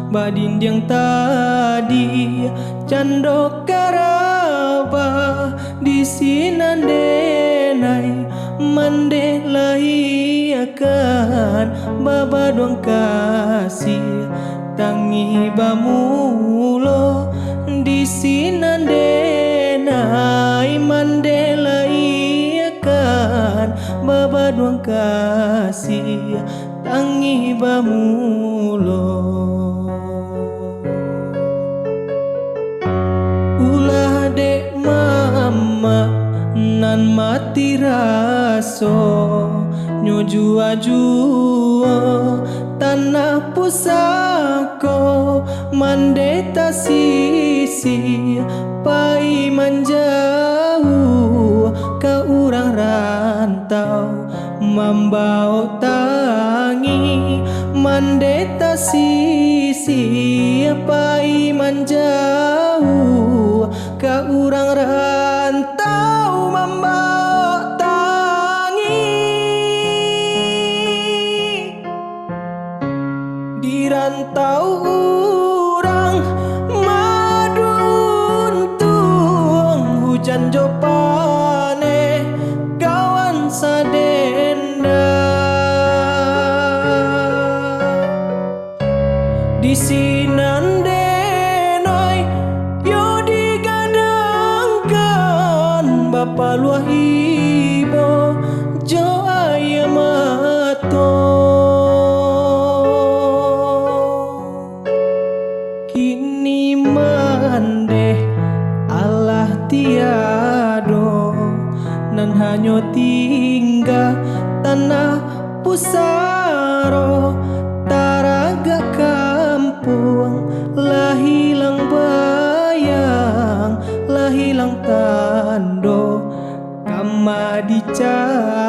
badindiang tadi cando karaba di sinandenai mande lahiakan baba doang kasih tangi bamulo di sinandenai mande lahiakan baba doang kasih tangi bamulo. Ulah dek mama nan mati raso nyojua-jua tanah pusako mandeta sisi pai manjauh ka urang rantau mambau tangi mandeta sisi pai manjauh ka urang rantau mambau tangi di rantau urang maduntung hujan jopane kawan sadenda di sinandenai yo digadangkan bapa luah ibo jo aya mato kini mande Allah tiado nan hanyo tinggal tanah pusaro taraga kampung lah hilang bayang lah hilang tando kama dicari